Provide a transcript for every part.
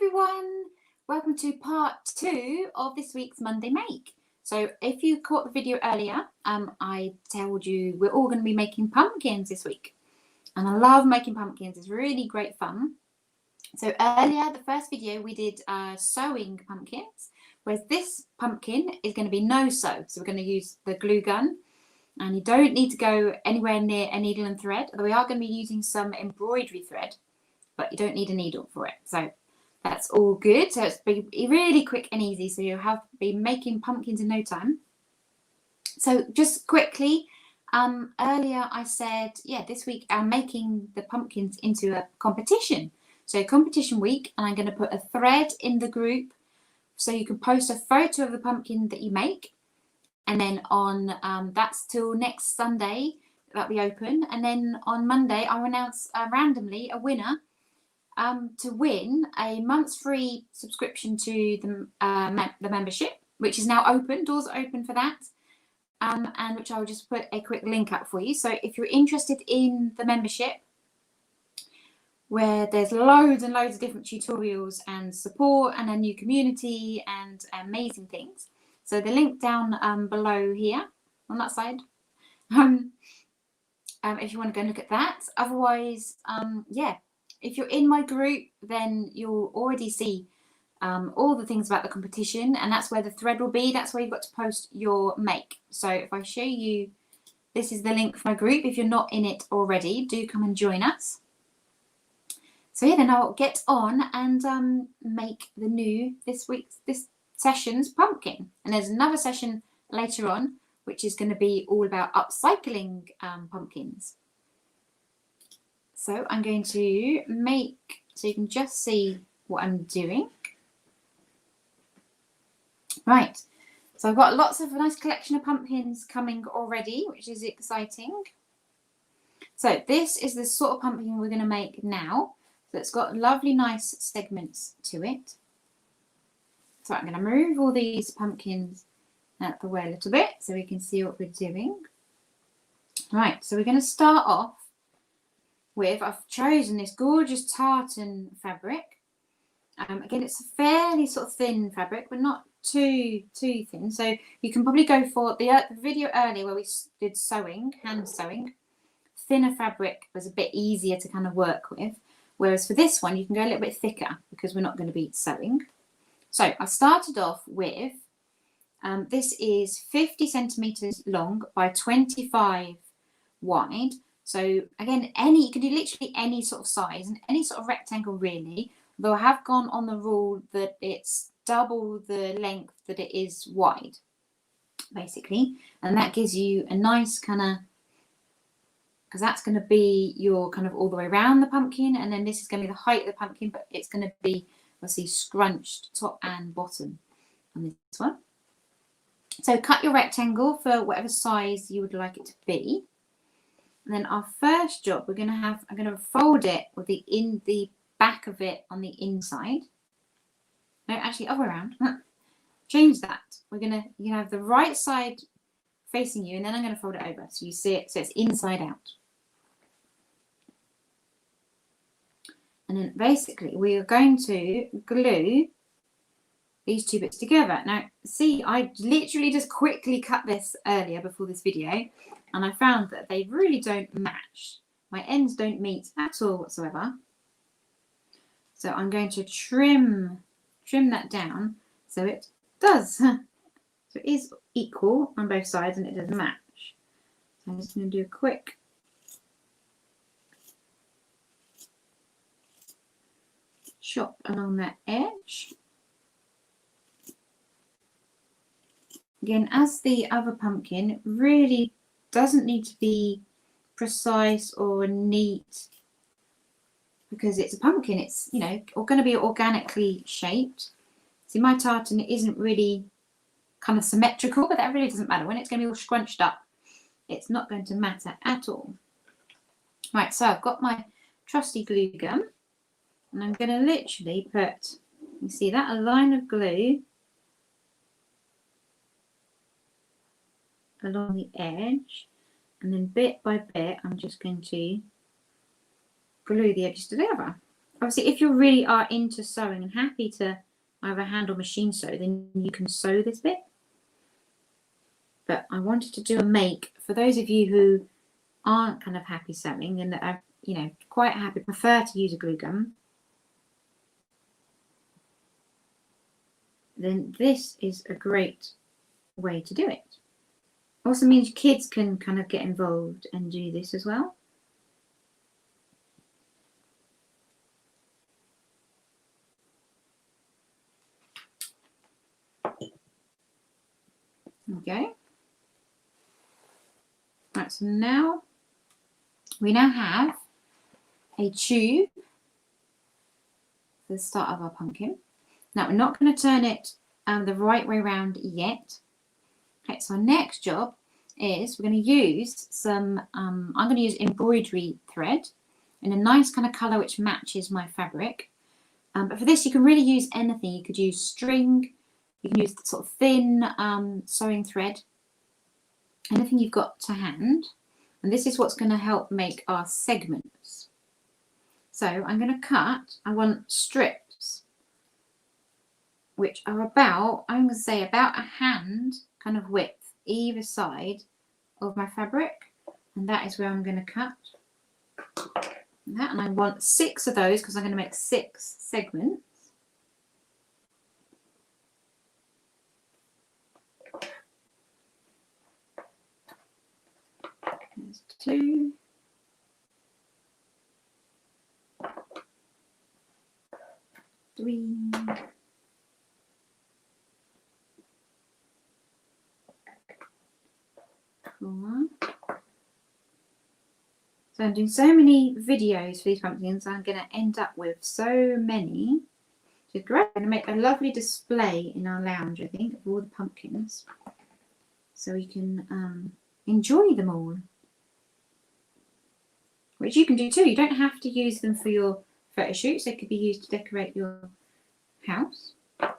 everyone, welcome to part 2 of this week's Monday Make. So if you caught the video earlier, I told you we're all going to be making pumpkins this week. And I love making pumpkins, it's really great fun. So earlier, the first video, we did sewing pumpkins, whereas this pumpkin is going to be no sew. So we're going to use the glue gun, and you don't need to go anywhere near a needle and thread, although we are going to be using some embroidery thread, but you don't need a needle for it. So that's all good. So it's be really quick and easy. So you'll be making pumpkins in no time. So just quickly, earlier I said, this week I'm making the pumpkins into a competition. So competition week, and I'm going to put a thread in the group so you can post a photo of the pumpkin that you make. And then on, that's till next Sunday that we open. And then on Monday, I'll announce randomly a winner to win a month's free subscription to the membership, which is now open. Doors are open for that. And which I will just put a quick link up for you. So if you're interested in the membership, where there's loads and loads of different tutorials and support and a new community and amazing things. So the link down below here on that side, if you want to go and look at that. Otherwise, if you're in my group, then you'll already see all the things about the competition, and that's where the thread will be. That's where you've got to post your make. So if I show you, this is the link for my group. If you're not in it already, do come and join us. So then I'll get on and make this session's pumpkin. And there's another session later on, which is going to be all about upcycling pumpkins. So I'm going to make, so you can just see what I'm doing. Right, so I've got lots of a nice collection of pumpkins coming already, which is exciting. So this is the sort of pumpkin we're going to make now. So it's got lovely, nice segments to it. So I'm going to move all these pumpkins out the way a little bit so we can see what we're doing. Right, so we're going to start off with, I've chosen this gorgeous tartan fabric. Again, it's a fairly sort of thin fabric, but not too thin. So you can probably go for the video earlier where we did sewing, hand sewing. Thinner fabric was a bit easier to kind of work with. Whereas for this one, you can go a little bit thicker because we're not going to be sewing. So I started off with, this is 50 centimeters long by 25 wide. So again, you can do literally any sort of size and any sort of rectangle really, though I have gone on the rule that it's double the length that it is wide, basically. And that gives you a nice kind of, because that's going to be your kind of all the way around the pumpkin, and then this is going to be the height of the pumpkin, but it's going to be obviously scrunched top and bottom on this one. So cut your rectangle for whatever size you would like it to be. And then our first job, I'm going to fold it with the back of it on the inside. No, actually, other way around. Change that. You're going to have the right side facing you, and then I'm going to fold it over so you see it, so it's inside out. And then basically we are going to glue these two bits together. Now, see, I literally just quickly cut this earlier before this video, and I found that they really don't match. My ends don't meet at all whatsoever. So I'm going to trim that down so it does. So it is equal on both sides and it does match. So I'm just going to do a quick chop along that edge. Again, as the other pumpkin, really doesn't need to be precise or neat because it's a pumpkin. It's, going to be organically shaped. See, my tartan isn't really kind of symmetrical, but that really doesn't matter. When it's going to be all scrunched up, it's not going to matter at all. Right, so I've got my trusty glue gun, and I'm going to literally put, you see that, a line of glue along the edge, and then bit by bit I'm just going to glue the edges together. Obviously, if you really are into sewing and happy to either hand or machine sew, then you can sew this bit. But I wanted to do a make for those of you who aren't kind of happy sewing and that are, you know, quite happy, prefer to use a glue gun. Then this is a great way to do it. Also means kids can kind of get involved and do this as well. Okay. Right, so now we have a tube for the start of our pumpkin. Now we're not going to turn it the right way around yet. Okay, so our next job is we're going to use some, I'm going to use embroidery thread in a nice kind of colour which matches my fabric. But for this you can really use anything. You could use string, you can use sort of thin sewing thread, anything you've got to hand. And this is what's going to help make our segments. So I'm going to cut, I want strips which are about, I'm going to say about a hand kind of width either side of my fabric, and that is where I'm going to cut that. And I want 6 of those because I'm going to make 6 segments. There's 2, 3, 4. So I'm doing so many videos for these pumpkins, I'm going to end up with so many. Which is great. I'm going to make a lovely display in our lounge, I think, of all the pumpkins, so we can enjoy them all. Which you can do too. You don't have to use them for your photo shoots. They could be used to decorate your house. But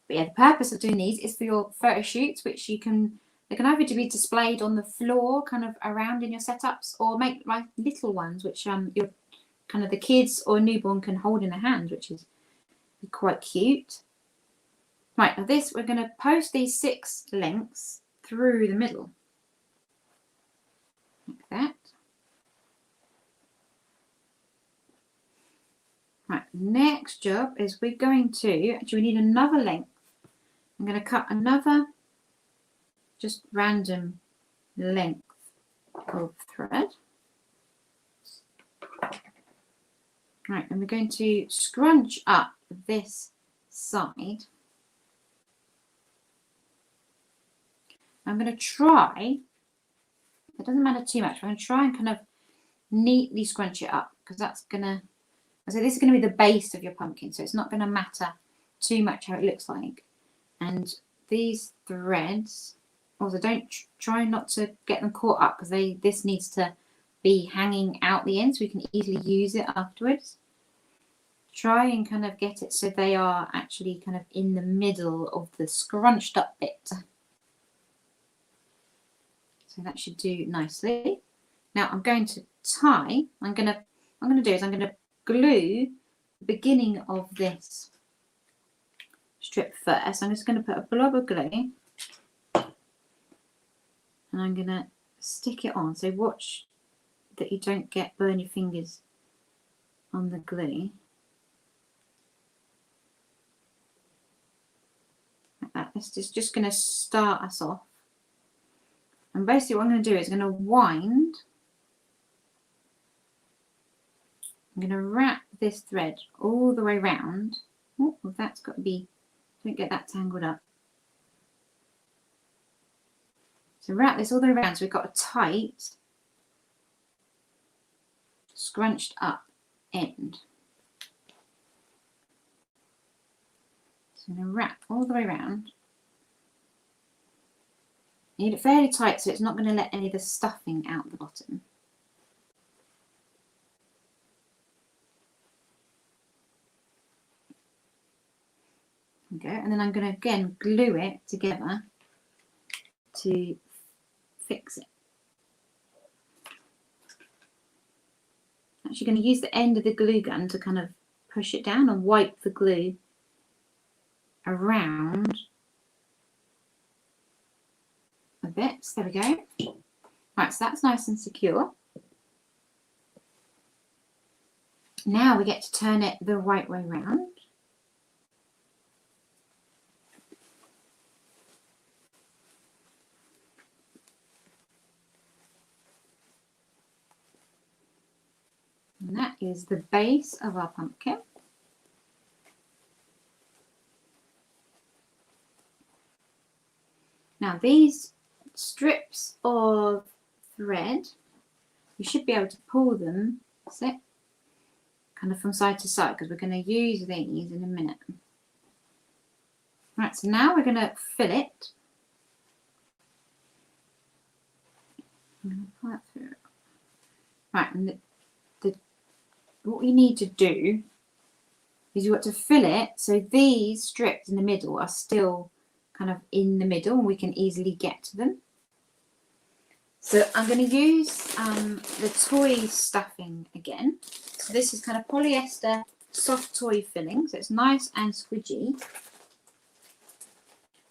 yeah, the purpose of doing these is for your photo shoots, which they can either be displayed on the floor, kind of around in your setups, or make like little ones, which your kind of the kids or newborn can hold in their hand, which is quite cute. Right, now this, we're going to post these 6 lengths through the middle, like that. Right, next job is we're going to, actually we need another length. I'm going to cut another just random length of thread. Right, and we're going to scrunch up this side. I'm going to try, it doesn't matter too much, I'm going to try and kind of neatly scrunch it up, because that's going to, so this is going to be the base of your pumpkin, so it's not going to matter too much how it looks like. And these threads, also don't try not to get them caught up, because this needs to be hanging out the end so we can easily use it afterwards. Try and kind of get it so they are actually kind of in the middle of the scrunched up bit. So that should do nicely. Now I'm going to tie, I'm going to glue the beginning of this strip first. I'm just going to put a blob of glue and I'm going to stick it on. So watch that you don't burn your fingers on the glue. Like that. This is just going to start us off. And basically what I'm going to do is I'm going to wind. I'm going to wrap this thread all the way round. Oh, well, that's got to be, don't get that tangled up. So wrap this all the way around so we've got a tight, scrunched up end. So I'm going to wrap all the way around. You need it fairly tight so it's not going to let any of the stuffing out the bottom. Okay, and then I'm going to again glue it together to fix it. Actually going to use the end of the glue gun to kind of push it down and wipe the glue around a bit. So there we go. Right, so that's nice and secure. Now we get to turn it the right way round. And that is the base of our pumpkin. Now these strips of thread, you should be able to pull them, see, kind of from side to side, because we're going to use these in a minute. Right, so now we're going to fill it. I'm going to pull that through. Right, and what you need to do is you want to fill it so these strips in the middle are still kind of in the middle and we can easily get to them. So I'm going to use the toy stuffing again. So this is kind of polyester soft toy filling, so it's nice and squidgy.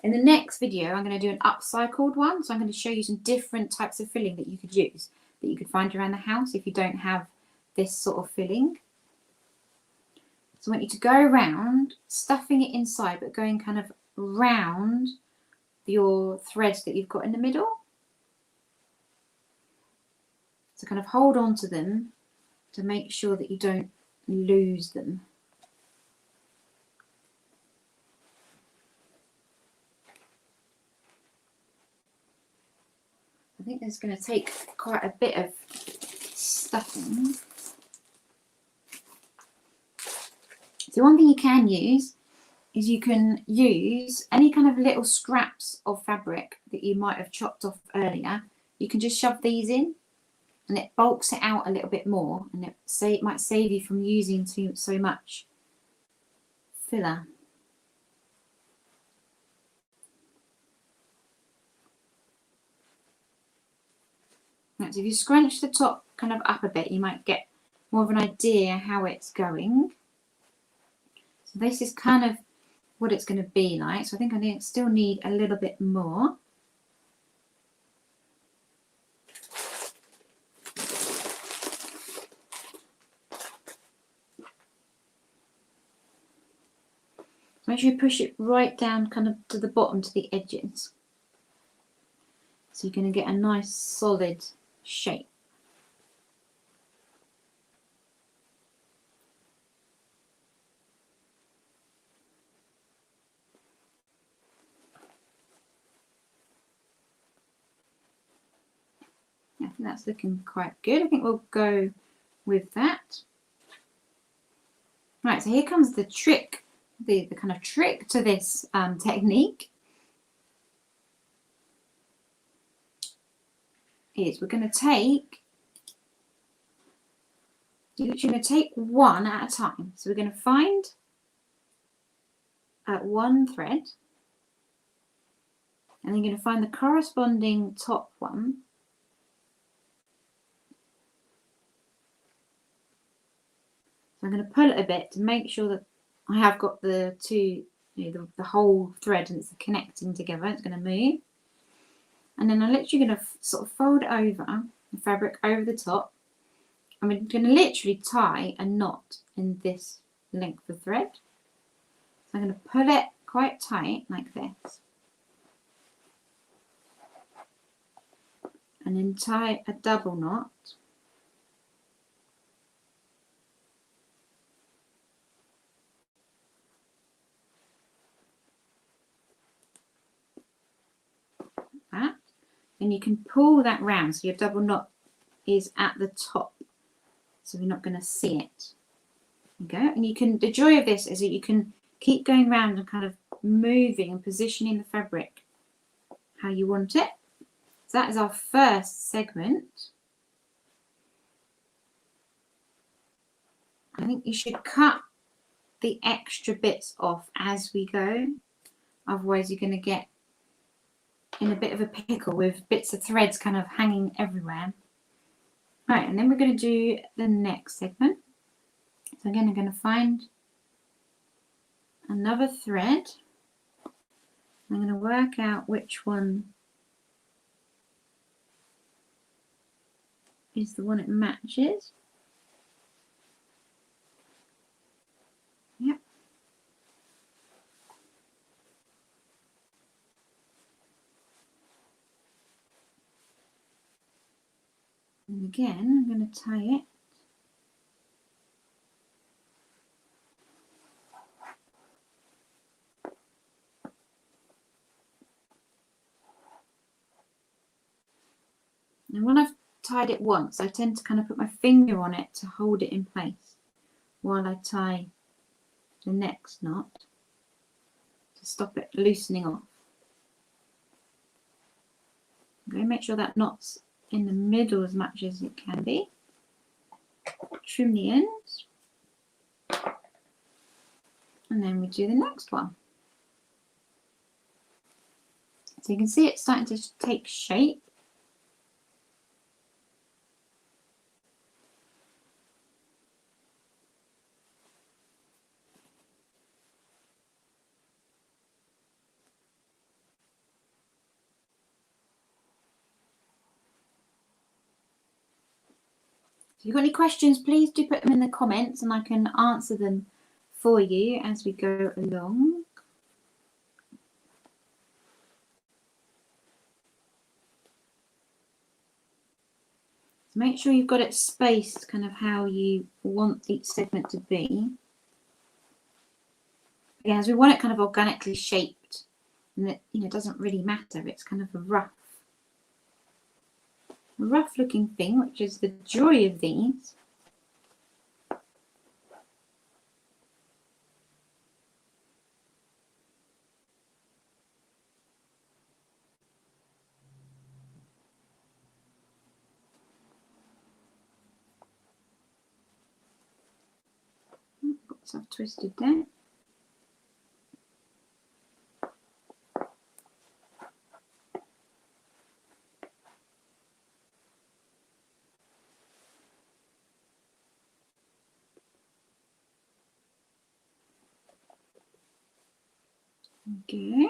In the next video I'm going to do an upcycled one, so I'm going to show you some different types of filling that you could use, that you could find around the house if you don't have this sort of filling. So I want you to go around stuffing it inside, but going kind of round your threads that you've got in the middle. So kind of hold on to them to make sure that you don't lose them. I think it's going to take quite a bit of stuffing. So one thing you can use is you can use any kind of little scraps of fabric that you might have chopped off earlier. You can just shove these in and it bulks it out a little bit more, and it might save you from using so much filler. Right, so if you scrunch the top kind of up a bit, you might get more of an idea how it's going. So this is kind of what it's going to be like. So I think I still need a little bit more. Make sure you push it right down kind of to the bottom, to the edges. So you're going to get a nice solid shape. I think that's looking quite good. I think we'll go with that. Right, so here comes the trick, the kind of trick to this technique. Is we're going to take, you're going to take one at a time. So we're going to find one thread, and then you're going to find the corresponding top one. So I'm going to pull it a bit to make sure that I have got the two, the whole thread, and it's connecting together. It's going to move. And then I'm literally going to sort of fold over the fabric over the top. I'm going to literally tie a knot in this length of thread. So I'm going to pull it quite tight like this. And then tie a double knot. That. And you can pull that round so your double knot is at the top, so we're not going to see it. There you go. And you can, the joy of this is that you can keep going around and kind of moving and positioning the fabric how you want it. So that is our first segment. I think you should cut the extra bits off as we go, otherwise you're going to get in a bit of a pickle with bits of threads kind of hanging everywhere. Right, and then we're going to do the next segment. So again, I'm going to find another thread. I'm going to work out which one is the one it matches. Yep. And again, I'm going to tie it. And when I've tied it once, I tend to kind of put my finger on it to hold it in place while I tie the next knot to stop it loosening off. Okay, make sure that knot's in the middle as much as it can be. Trim the ends. And then we do the next one. So you can see it's starting to take shape. If you've got any questions, please do put them in the comments and I can answer them for you as we go along. So make sure you've got it spaced kind of how you want each segment to be. Again, as we want it kind of organically shaped, and it, it doesn't really matter. It's kind of a rough looking thing, which is the joy of these. Got stuff twisted there. Okay.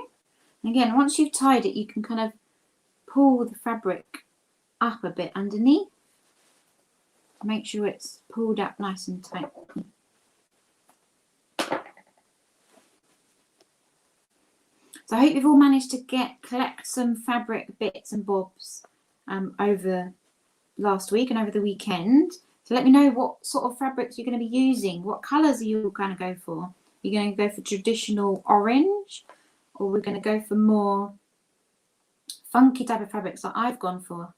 Again, once you've tied it, you can kind of pull the fabric up a bit underneath. Make sure it's pulled up nice and tight. So I hope you've all managed to collect some fabric bits and bobs over last week and over the weekend. So let me know what sort of fabrics you're going to be using. What colours are you going to go for? You're going to go for traditional orange, or we're going to go for more funky type of fabrics that I've gone for.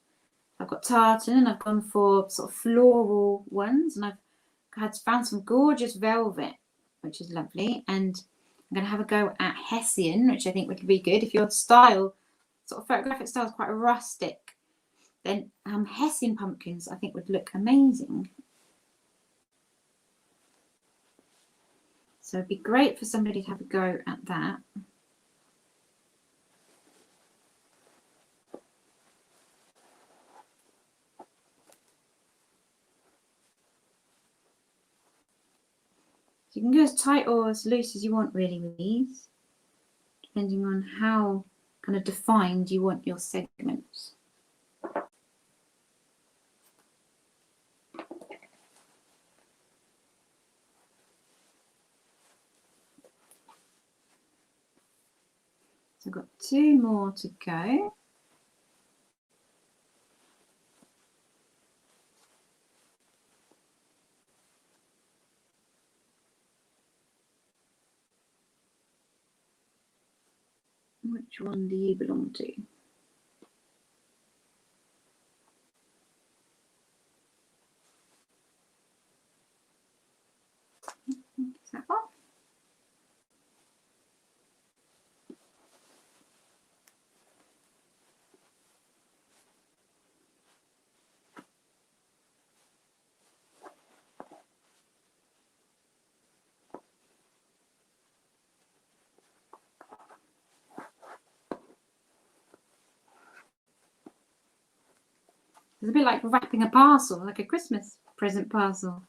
I've got tartan and I've gone for sort of floral ones, and I've found some gorgeous velvet, which is lovely, and I'm going to have a go at Hessian, which I think would be good. If your style, sort of photographic style, is quite rustic, then Hessian pumpkins I think would look amazing. So it'd be great for somebody to have a go at that. So you can go as tight or as loose as you want really with these, depending on how kind of defined you want your segments. So I've got 2 more to go. Which one do you belong to? Is that one? It's a bit like wrapping a parcel, like a Christmas present parcel.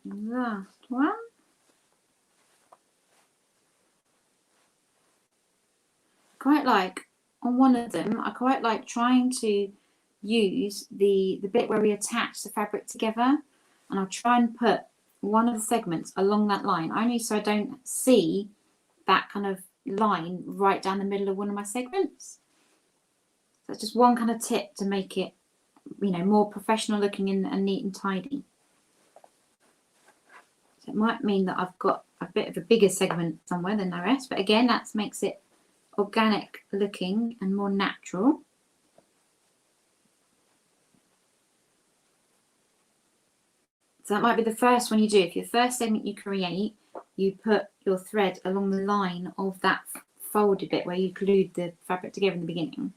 Last one. Quite like on one of them, I quite like trying to use the bit where we attach the fabric together, and I'll try and put one of the segments along that line, only so I don't see that kind of line right down the middle of one of my segments. So it's just one kind of tip to make it, you know, more professional looking and neat and tidy. So it might mean that I've got a bit of a bigger segment somewhere than the rest, but again, that makes it organic looking and more natural. So that might be the first one you do. If your first segment you create, you put your thread along the line of that folded bit where you glued the fabric together in the beginning.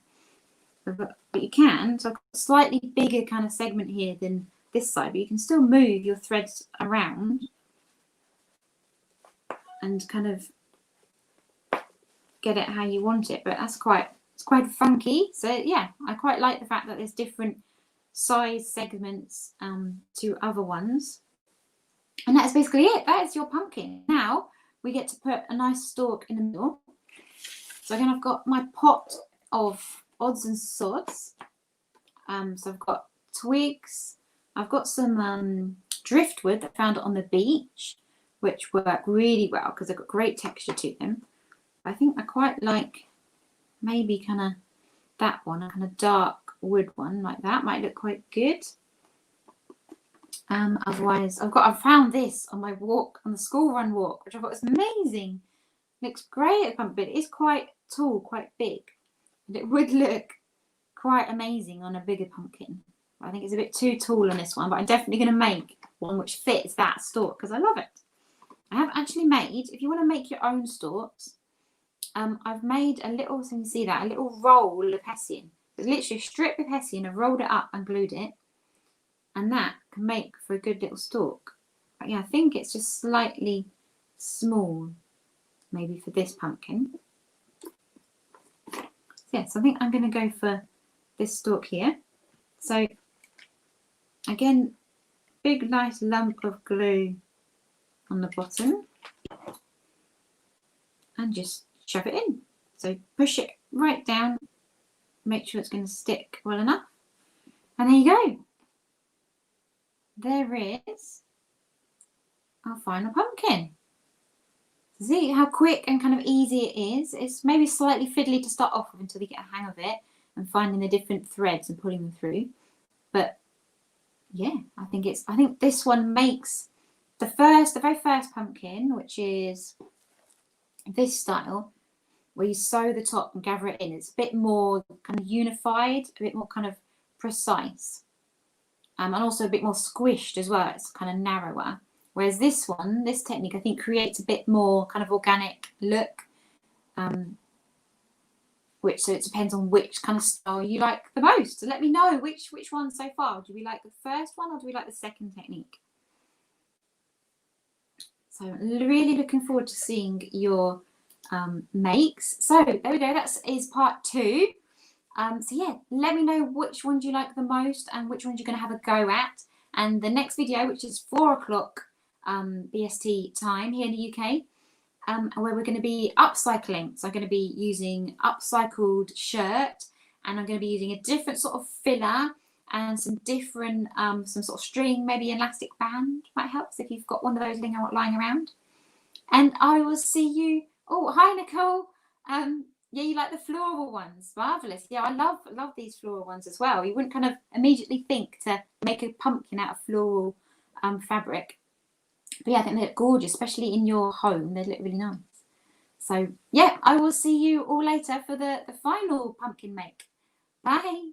But you can, so I've got a slightly bigger kind of segment here than this side, but you can still move your threads around and kind of get it how you want it. But that's it's quite funky. So yeah, I quite like the fact that there's different size segments to other ones. And that's basically it. That is your pumpkin. Now we get to put a nice stalk in the middle. So again, I've got my pot of odds and sods. So I've got twigs. I've got some driftwood that I found on the beach, which work really well because they've got great texture to them. I think I quite like maybe kind of that one, a kind of dark wood one like that might look quite good. Otherwise, I found this on my walk, on the school run walk, which I thought was amazing. Looks great at pumpkin, but it is quite tall, quite big. And it would look quite amazing on a bigger pumpkin. I think it's a bit too tall on this one, but I'm definitely going to make one which fits that stalk because I love it. I have actually made, if you want to make your own stalks, I've made a little, so you can see that, a little roll of hessian. It's literally a strip of hessian. I've rolled it up and glued it. And that can make for a good little stalk. But yeah, I think it's just slightly small, maybe for this pumpkin. So yeah, so I think I'm going to go for this stalk here. So again, big nice lump of glue on the bottom. And just shove it in. So push it right down. Make sure it's going to stick well enough. And there you go. There is our final pumpkin. See how quick and kind of easy it is. It's maybe slightly fiddly to start off with until you get a hang of it and finding the different threads and pulling them through. But yeah, I think this one makes the very first pumpkin, which is this style, where you sew the top and gather it in. It's a bit more kind of unified, a bit more kind of precise. And also a bit more squished as well. It's kind of narrower. Whereas this one, this technique, I think creates a bit more kind of organic look. So it depends on which kind of style you like the most. So let me know which one so far. Do we like the first one or do we like the second technique? So really looking forward to seeing your makes. So there we go. That is part 2. So yeah, let me know which ones you like the most and which ones you're going to have a go at. And the next video, which is 4 o'clock BST time here in the UK, where we're going to be upcycling. So I'm going to be using upcycled shirt, and I'm going to be using a different sort of filler and some different, some sort of string, maybe an elastic band might help if you've got one of those lying around. And I will see you. Oh, hi Nicole. Yeah, you like the floral ones. Marvellous. Yeah, I love these floral ones as well. You wouldn't kind of immediately think to make a pumpkin out of floral fabric. But yeah, I think they look gorgeous, especially in your home. They look really nice. So yeah, I will see you all later for the final pumpkin make. Bye.